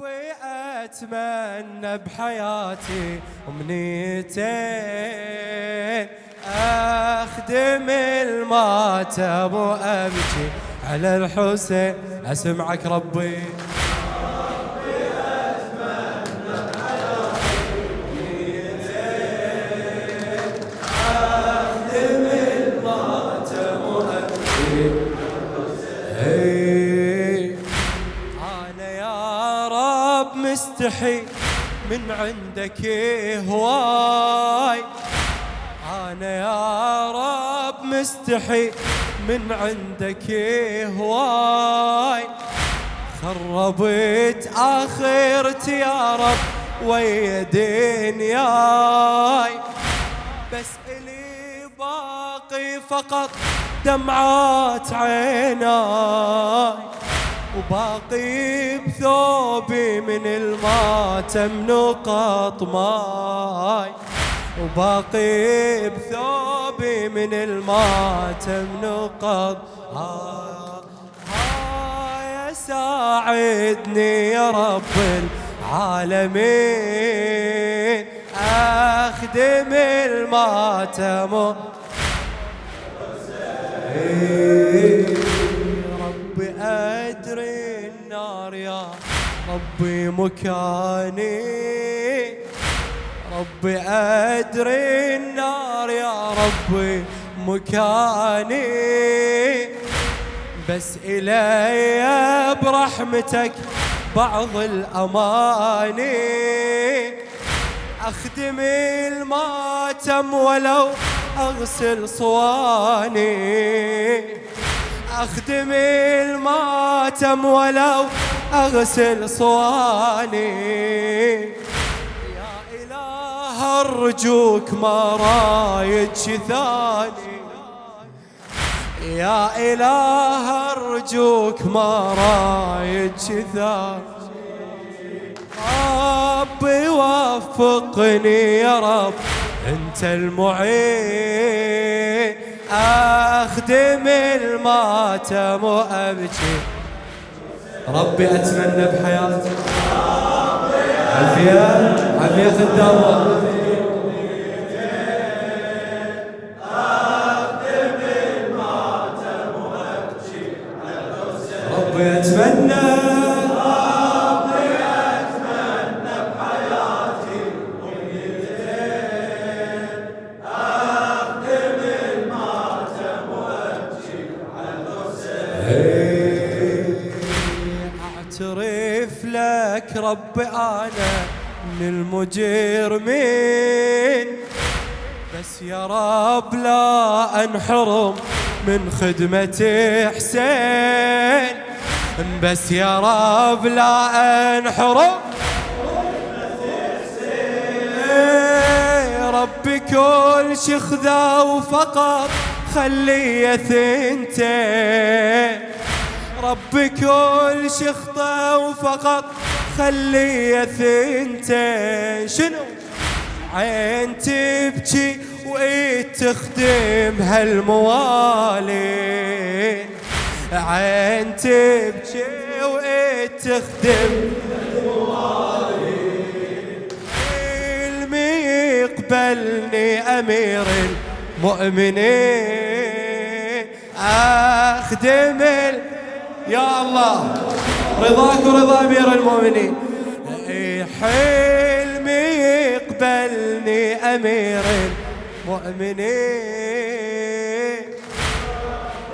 ربي أتمنى بحياتي أمنيتين، أخدم الماتم وأبكي على الحسين. أسمعك ربي أتمنى بحياتي أمنيتين، أخدم الماتم وأبكي على الحسين. أنا يا رب مستحي من عندك هواي، أنا يا رب مستحي من عندك هواي، خربت آخرتي يا رب ويا دنياي، بس إلي باقي فقط دمعات عيناي، وباقي بثوبي من الماتم نقط ماي، وباقي بثوبي من الماتم نقط. يا ساعدني يا رب العالمين، أخدم الماتم. ربي أدري النار يا ربي مكاني، ربي أدري النار يا ربي مكاني، بس إلي برحمتك بعض الأماني، أخدم الماتم ولو أغسل صواني، أخدم الماتم ولو أغسل صواني، يا إله أرجوك ما رايد شي ثاني، يا إله أرجوك ما رايد شي ثاني، ربي وفقني يا رب أنت المعين، أخدم الماتم وأبكي. ربي أتمنى بحياتي عافية عافية خدام، أخدم الماتم وأبكي على الحسين. ربي أتمنى بحياتي أمنيتين، أخدم الماتم وأبكي على الحسين. أعترف لك ربي أنا من المجرمين، بس يا رب لا أنحرم من خدمة حسين، بس يا رب لا أنحرم ربي كل شي خذا وفقط خليه ثنتين، ربي كل شي خطا وفقط خليه ثنتين. شنو؟ عين تبكي وإيد تخدم هالموالين، عين تبكي وإيد تخدم هالموالين، علمي يقبلني أمير المؤمنين، أخدم يا الله رضاك ورضا أمير المؤمنين، حلمي يقبلني أمير المؤمنين،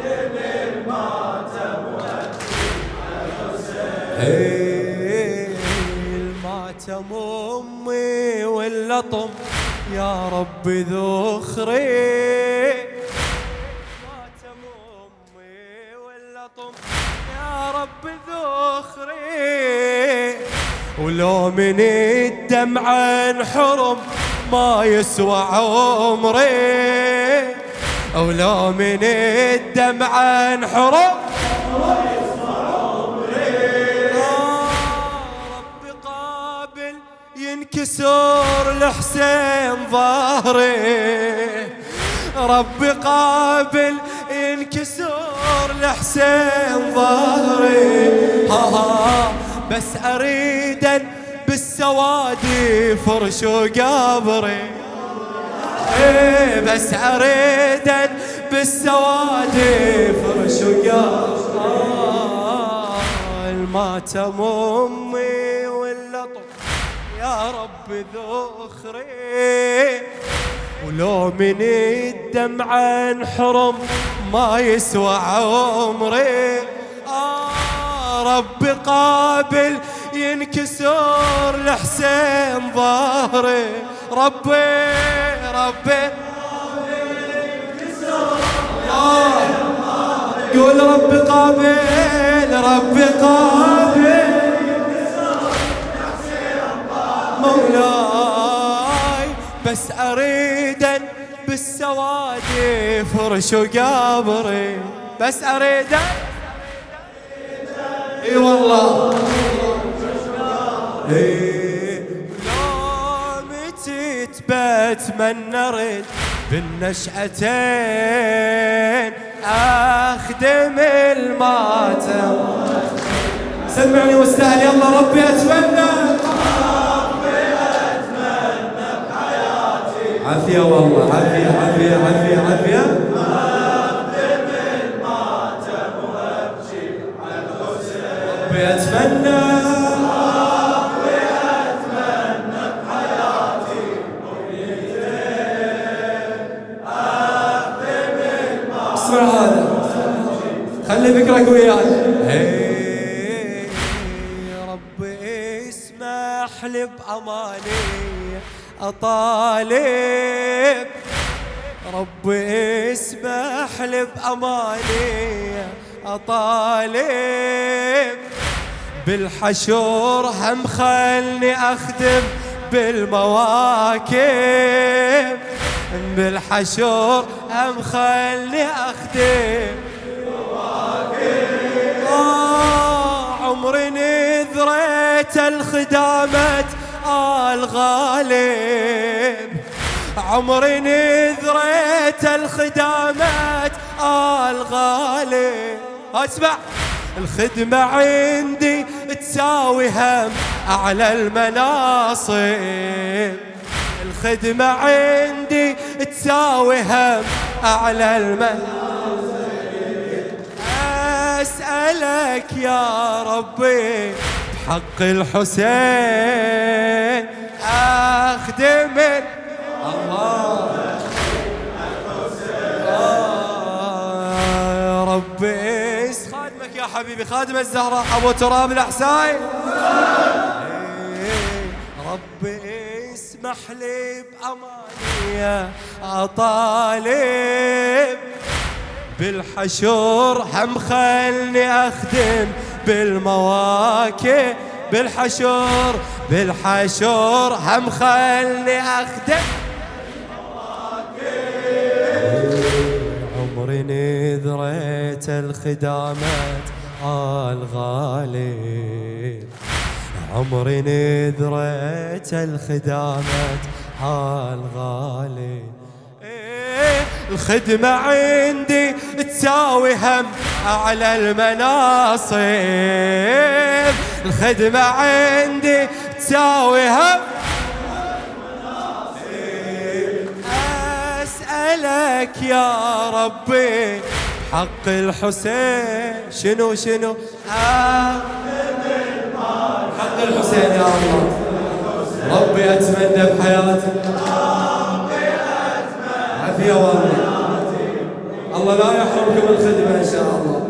أخدم الماتم وأبكي على الحسين. الماتم أمي واللطم يا ربي ذخري، الماتم أمي واللطم يا ربي ذخري، ولو من الدمع انحرم ما يسوى عمري، ولو من الدمع انحرم ما يسوى عمري، ربي قابل ينكسر لحسين ظهري، ربي قابل ينكسر لحسين ظهري، بس أريد بالسواد فرشوا قبري، بس أريد بالسواد فرشوا قبري. الماتم أمي واللطف يا رب ذخري، ولو من الدمع انحرم ما يسوى عمري. ربي قابل ينكسر لحسين ظهري، ربي قول ربي قابل، ربي قابل مولاي، بس أريد بالسواد فرشوا قبري، بس أريد اي والله يومتي بتمنى ارد بالنشأتين اخدم الماتم. سمعني واستاهل يلا ربي اتمنى، بحياتي عافية والله عافية عافية عافية عافية. اخدم الماتم وابكي على الحسين، ربي اتمنى بحياتي اخدم الماتم. اسمع هذا خلي فكرك وياي. ربي اسمح لي بأماني أطالب، ربي اسمح لي بأماني أطالب، بالحشور هم خلني أخدم بالمواكب، بالحشور هم خلني أخدم بالمواكب. عمري نذريت الخدامة الغالب، عمري نذريت الخدامات الغالب. اسمع الخدمة عندي تساوي هم أعلى المناصب، الخدمة عندي تساوي هم أعلى المناصب. أسألك يا ربي بحق الحسين أخدم الله، ربي خادمك يا حبيبي خادم الزهراء أبو تراب الحسين. ربي اسمح لي بأماني أطالب، بالحشور هم خلني أخدم بالمواكب، بالحشور هم خلني أخدم بالمواكب. عمري نذريت الخدامات الغالب، عمري نذريت الخدامات الغالب. الخدمة عندي تساوي هم أعلى المناصب، الخدمة عندي تساوي هم أسألك يا ربي حق الحسين شنو حق الحسين يا الله. ربي أتمنى بحياتي عافية والله، الله لا يحرمكم الخدمة إن شاء الله.